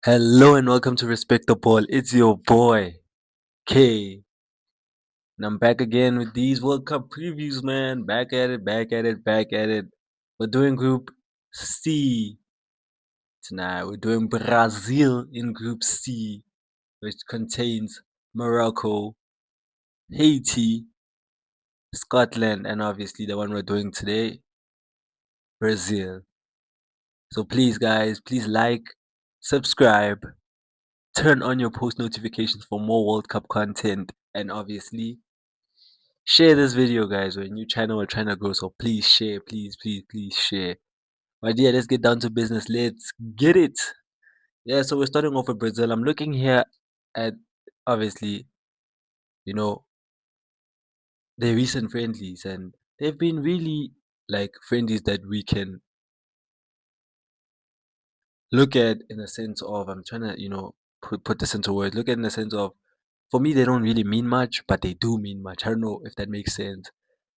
Hello and welcome to Respect the Ball. It's your boy K, and I'm back again with these World Cup previews, man. Back at it, back at it, back at it. We're doing Group C tonight. We're doing Brazil in Group C, which contains Morocco, Haiti, Scotland, and obviously the one we're doing today, Brazil. So please, guys, please like, subscribe, turn on your post notifications for more World Cup content, and obviously share this video, guys. We're a new channel, we're trying to grow, so please share, please share. My dear, let's get down to business. Let's get it. Yeah, so we're starting off with Brazil. I'm looking here at obviously, you know, their recent friendlies, and they've been really like friendlies that we can look at in a sense of I'm trying to, put this into words. Look at in the sense of for me they don't really mean much, but they do mean much. I don't know if that makes sense.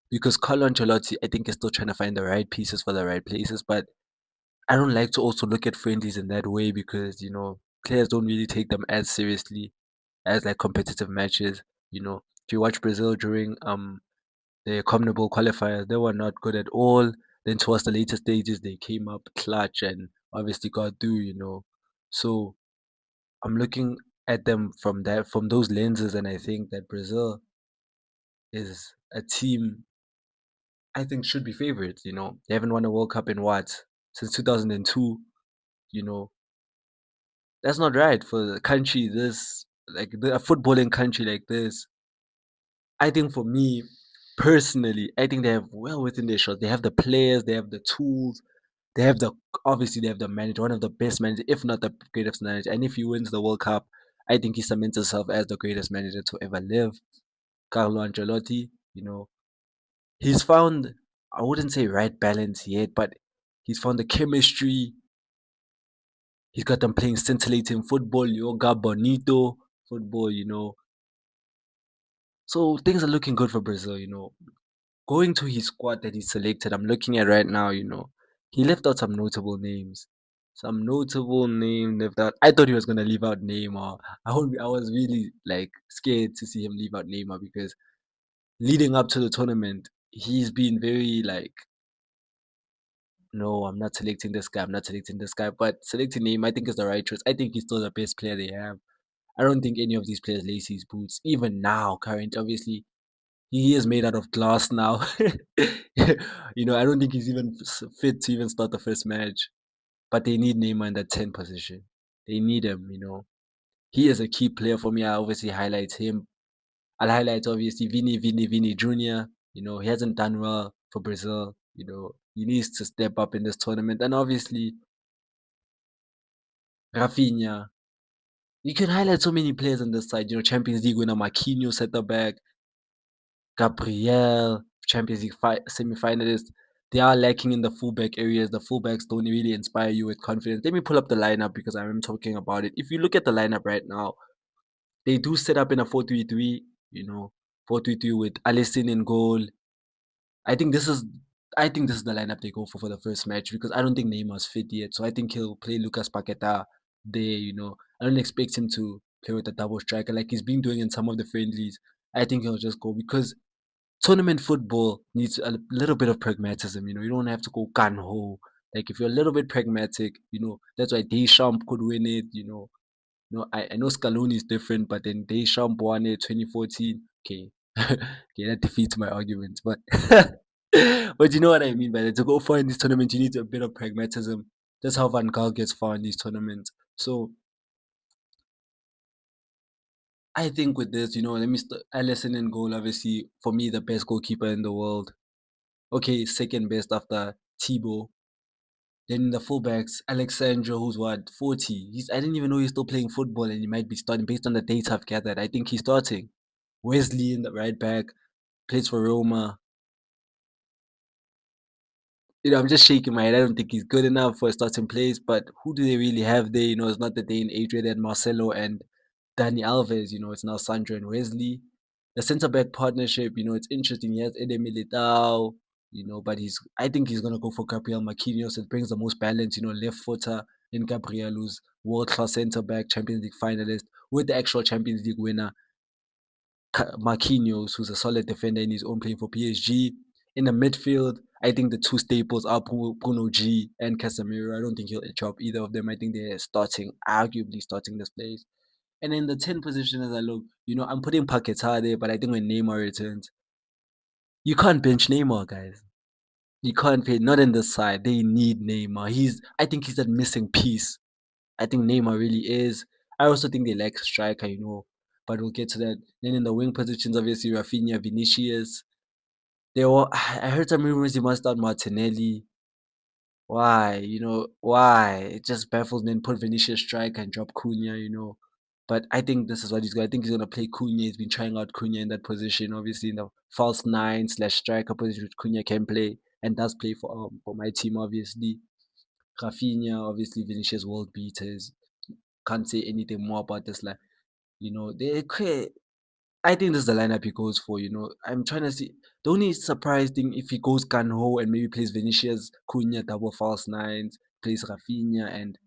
Because Carlo Ancelotti, I think, is still trying to find the right pieces for the right places, but I don't like to also look at friendlies in that way because, players don't really take them as seriously as like competitive matches. If you watch Brazil during the CONMEBOL qualifiers, they were not good at all. Then towards the later stages, they came up clutch and obviously got through. So I'm looking at them from those lenses, and I think that Brazil is a team I think should be favorites. They haven't won a World Cup in what since 2002. You know, that's not right for a country this a footballing country like this. I think for me personally, I think they have well within their shot. They have the players, they have the tools, they have the obviously they have the manager, one of the best managers, if not the greatest manager. And if he wins the World Cup, I think he cements himself as the greatest manager to ever live. Carlo Ancelotti, he's found I wouldn't say right balance yet, but he's found the chemistry. He's got them playing scintillating football, yoga bonito football. So things are looking good for Brazil. Going to his squad that he selected, I'm looking at right now. He left out some notable names. Some notable name left out. I thought he was gonna leave out Neymar. I was really like scared to see him leave out Neymar because leading up to the tournament, he's been very like, no, I'm not selecting this guy. I'm not selecting this guy. But selecting him, I think is the right choice. I think he's still the best player they have. I don't think any of these players lace his boots. Even now, current, obviously, he is made out of glass now. I don't think he's even fit to even start the first match. But they need Neymar in that 10 position. They need him. He is a key player for me. I obviously highlight him. I'll highlight obviously Vini Jr. He hasn't done well for Brazil. He needs to step up in this tournament. And obviously Rafinha. You can highlight so many players on this side. Champions League winner Marquinhos at the back, Gabriel, Champions League semi-finalist. They are lacking in the fullback areas. The fullbacks don't really inspire you with confidence. Let me pull up the lineup because I'm talking about it. If you look at the lineup right now, they do set up in a 4-3-3. 4-3-3 with Alisson in goal. I think this is I think this is the lineup they go for the first match because I don't think Neymar's fit yet. So I think he'll play Lucas Paqueta there. I don't expect him to play with a double striker like he's been doing in some of the friendlies. I think he'll just go because tournament football needs a little bit of pragmatism. You don't have to go gun ho. Like if you're a little bit pragmatic, that's why Deschamps could win it. I know Scaloni is different, but then Deschamps won it 2014. Okay, okay, that defeats my argument. But but you know what I mean by that. To go far in this tournament, you need a bit of pragmatism. That's how Van Gaal gets far in these tournaments. So I think with this, let me start. Alisson in goal, obviously for me the best goalkeeper in the world. Okay, second best after Thibaut. Then the fullbacks, Alexandro, who's what 40. I didn't even know he's still playing football, and he might be starting based on the data I've gathered. I think he's starting. Wesley in the right back, plays for Roma. I'm just shaking my head. I don't think he's good enough for a starting place. But who do they really have there? It's not the day in Adrian and Marcelo and Dani Alves. It's now Sandro and Wesley. The centre back partnership, it's interesting. He has Ede Militao, but I think he's gonna go for Gabriel Marquinhos. It brings the most balance, left footer in Gabriel, world class centre back, Champions League finalist, with the actual Champions League winner, Marquinhos, who's a solid defender in his own playing for PSG. In the midfield, I think the two staples are Bruno G and Casemiro. I don't think he'll drop either of them. I think they're arguably starting this place. And in the 10 position, as I look, I'm putting Paquetá there, but I think when Neymar returns, you can't bench Neymar, guys. You can't pay, not in this side. They need Neymar. I think he's that missing piece. I think Neymar really is. I also think they lack striker, but we'll get to that. Then in the wing positions, obviously Rafinha, Vinicius. I heard some rumors he must start Martinelli. Why? Why? It just baffles me. And put Vinicius strike and drop Cunha. But I think this is what he's going. I think he's going to play Cunha. He's been trying out Cunha in that position, obviously in the false nine slash striker position, which Cunha can play and does play for my team, obviously. Rafinha, obviously Vinicius world beaters. Can't say anything more about this. Like, they create. I think this is the lineup he goes for. I'm trying to see. The only surprise thing if he goes gun ho and maybe plays Vinicius, Cunha, double false nines, plays Rafinha and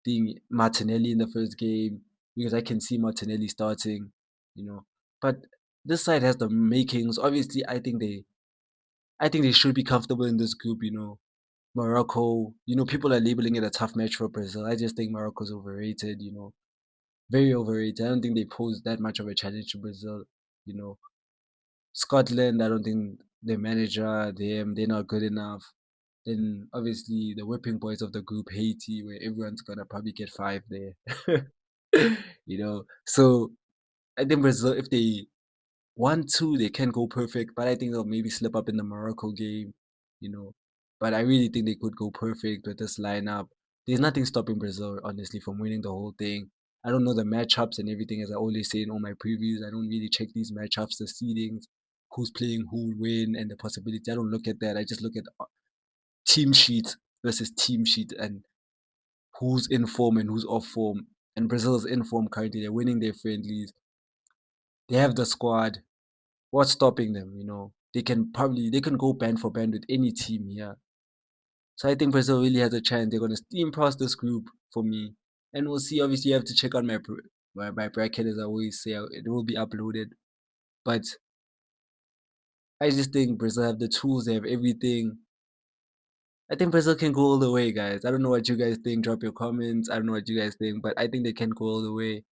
thing Martinelli in the first game because I can see Martinelli starting. You know, but this side has the makings. Obviously, I think they should be comfortable in this group. Morocco. People are labeling it a tough match for Brazil. I just think Morocco's overrated. Very overrated. I don't think they pose that much of a challenge to Brazil. You know, Scotland, I don't think the manager, they're not good enough. Then obviously the whipping boys of the group, Haiti, where everyone's gonna probably get five there. So I think Brazil, if they want to, they can go perfect, but I think they'll maybe slip up in the Morocco game, you know. But I really think they could go perfect with this lineup. There's nothing stopping Brazil, honestly, from winning the whole thing. I don't know the matchups and everything, as I always say in all my previews. I don't really check these matchups, the seedings, who's playing, who will win, and the possibility. I don't look at that. I just look at team sheet versus team sheet and who's in form and who's off form. And Brazil is in form currently. They're winning their friendlies. They have the squad. What's stopping them? They can go band for band with any team here. So I think Brazil really has a chance. They're gonna steam past this group for me, and we'll see. Obviously, you have to check out my bracket as I always say. It will be uploaded, but I just think Brazil have the tools. They have everything. I think Brazil can go all the way, guys. I don't know what you guys think. Drop your comments. I don't know what you guys think, but I think they can go all the way.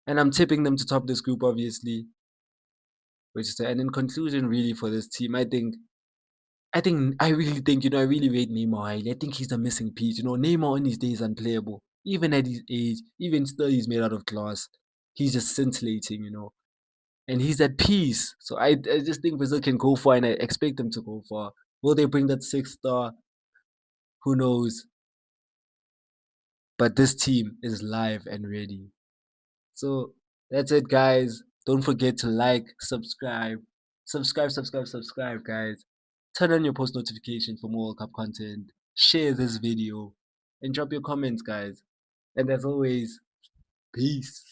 And I'm tipping them to top this group, obviously. And in conclusion, really for this team, I really think, I really rate Neymar highly. I think he's a missing piece. Neymar on his day is unplayable. Even at his age, even still, he's made out of glass. He's just scintillating. And he's at peace. So I just think Brazil can go far, and I expect them to go far. Will they bring that sixth star? Who knows? But this team is live and ready. So that's it, guys. Don't forget to like, subscribe, guys. Turn on your post notifications for more World Cup content. Share this video and drop your comments, guys. And as always, peace.